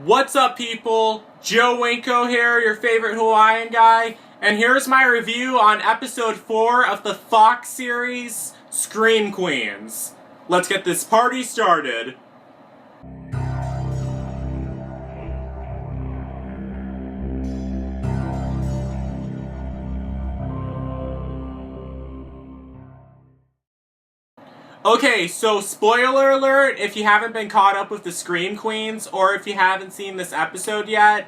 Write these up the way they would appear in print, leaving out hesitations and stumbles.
What's up, people? Joe Winko here, your favorite Hawaiian guy, and here's my review on episode 4 of the Fox series, Scream Queens. Let's get this party started. Okay, so spoiler alert if you haven't been caught up with the Scream Queens, or if you haven't seen this episode yet.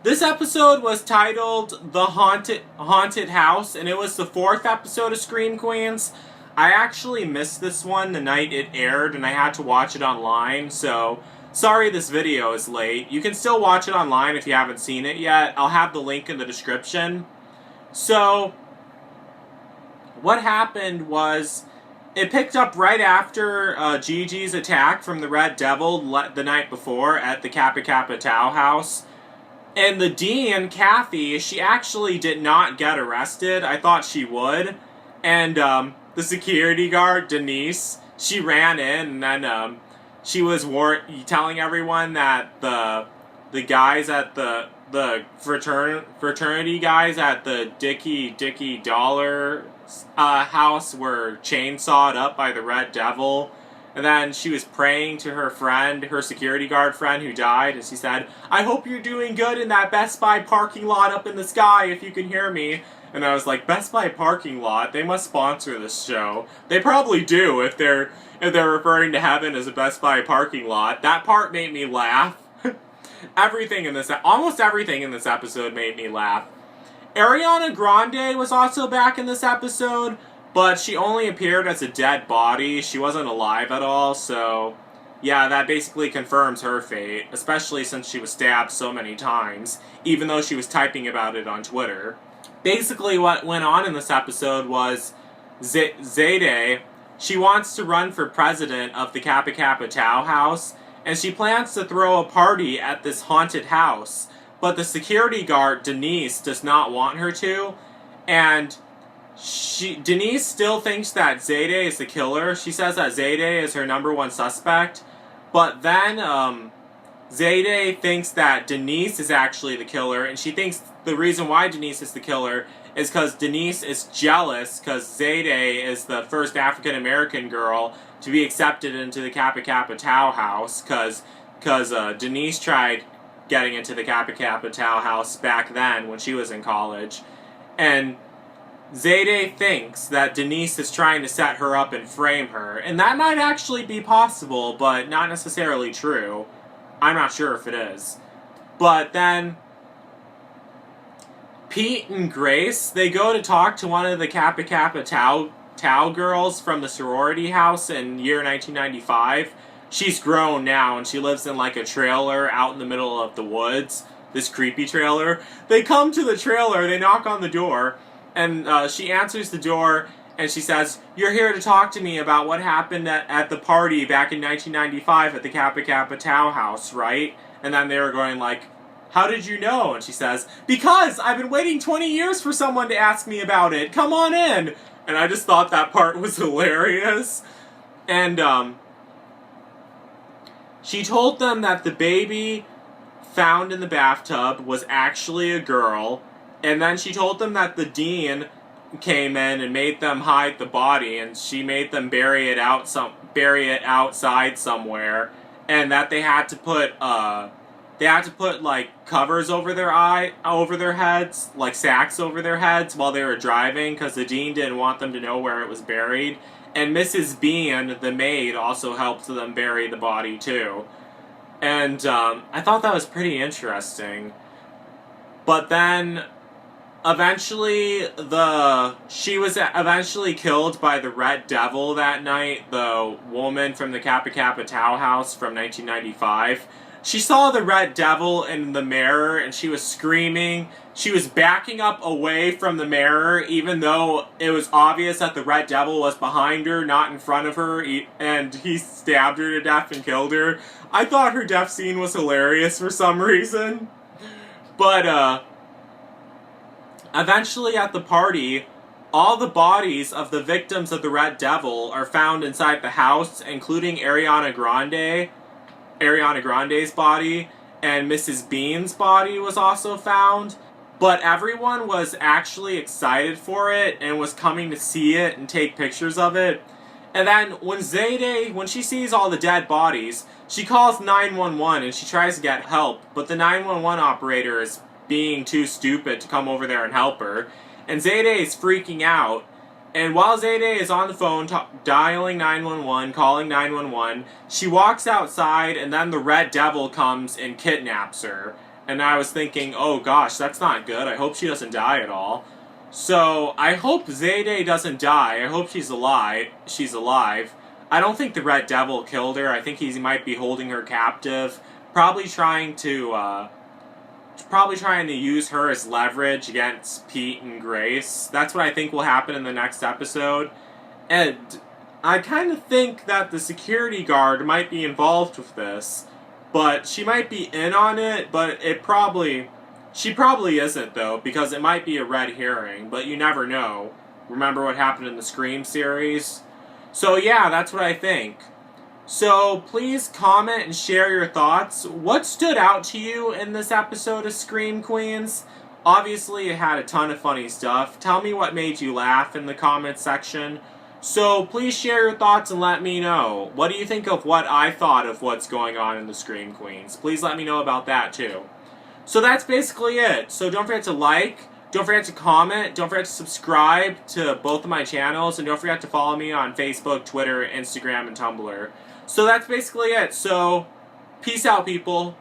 This episode was titled The Haunted House, and it was the 4th episode of Scream Queens. I actually missed this one the night it aired, and I had to watch it online, so sorry this video is late. You can still watch it online if you haven't seen it yet. I'll have the link in the description. So, what happened was, it picked up right after Gigi's attack from the Red Devil the night before at the Kappa Kappa Tau house. And the dean, Kathy, she actually did not get arrested. I thought she would. And the security guard, Denise, she ran in, and then she was telling everyone that the guys at the fraternity guys at the Dicky Dollar house were chainsawed up by the Red Devil. And then she was praying to her friend, her security guard friend who died, and she said, "I hope you're doing good in that Best Buy parking lot up in the sky, if you can hear me." And I was like, Best Buy parking lot? They must sponsor this show. They probably do if they're referring to heaven as a Best Buy parking lot. That part made me laugh. Almost everything in this episode made me laugh. Ariana Grande was also back in this episode, but she only appeared as a dead body. She wasn't alive at all, so yeah, that basically confirms her fate, especially since she was stabbed so many times, even though she was typing about it on Twitter. Basically, what went on in this episode was Zayde, she wants to run for president of the Kappa Kappa Tau house, and she plans to throw a party at this haunted house. But the security guard, Denise, does not want her to, and Denise still thinks that Zayde is the killer. She says that Zayde is her #1 suspect, but then Zayde thinks that Denise is actually the killer, and she thinks the reason why Denise is the killer is because Denise is jealous because Zayde is the first African American girl to be accepted into the Kappa Kappa Tau house, because Denise tried getting into the Kappa Kappa Tau house back then when she was in college. And Zayde thinks that Denise is trying to set her up and frame her. And that might actually be possible, but not necessarily true. I'm not sure if it is. But then Pete and Grace, they go to talk to one of the Kappa Kappa Tau girls from the sorority house in year 1995. She's grown now, and she lives in like a trailer out in the middle of the woods. This creepy trailer. They come to the trailer, they knock on the door, and she answers the door, and she says, "You're here to talk to me about what happened at the party back in 1995 at the Kappa Kappa Tau house, right?" And then they were going like, "How did you know?" And she says, "Because I've been waiting 20 years for someone to ask me about it. Come on in." And I just thought that part was hilarious. And she told them that the baby found in the bathtub was actually a girl, and then she told them that the dean came in and made them hide the body, and she made them bury it outside somewhere, and that they had to put like covers over their heads, like sacks over their heads while they were driving, because the dean didn't want them to know where it was buried. And Mrs. Bean, the maid, also helped them bury the body too. And I thought that was pretty interesting. But then eventually she was eventually killed by the Red Devil that night, the woman from the Kappa Kappa Tau house from 1995. She saw the Red Devil in the mirror, and she was screaming. She was backing up away from the mirror, even though it was obvious that the Red Devil was behind her, not in front of her, and he stabbed her to death and killed her. I thought her death scene was hilarious for some reason. But, eventually at the party, all the bodies of the victims of the Red Devil are found inside the house, including Ariana Grande's body, and Mrs. Bean's body was also found. But everyone was actually excited for it and was coming to see it and take pictures of it. And then when Zayday, when she sees all the dead bodies, she calls 911 and she tries to get help, but the 911 operator is being too stupid to come over there and help her. And Zayday is freaking out. And while Zayday is on the phone dialing 911, calling 911, she walks outside and then the Red Devil comes and kidnaps her. And I was thinking, oh gosh, that's not good. I hope she doesn't die at all. So I hope Zayday doesn't die. I hope she's alive. I don't think the Red Devil killed her. I think he might be holding her captive, probably trying to use her as leverage against Pete and Grace. That's what I think will happen in the next episode. And I kind of think that the security guard might be involved with this, but she might be in on it, but she probably isn't, though, because it might be a red herring, but you never know. Remember what happened in the Scream series? So yeah, that's what I think. So please comment and share your thoughts. What stood out to you in this episode of Scream Queens? Obviously, it had a ton of funny stuff. Tell me what made you laugh in the comment section. So please share your thoughts and let me know. What do you think of what I thought of what's going on in the Scream Queens? Please let me know about that too. So that's basically it. So don't forget to like, don't forget to comment, don't forget to subscribe to both of my channels, and don't forget to follow me on Facebook, Twitter, Instagram, and Tumblr. So that's basically it. So peace out, people.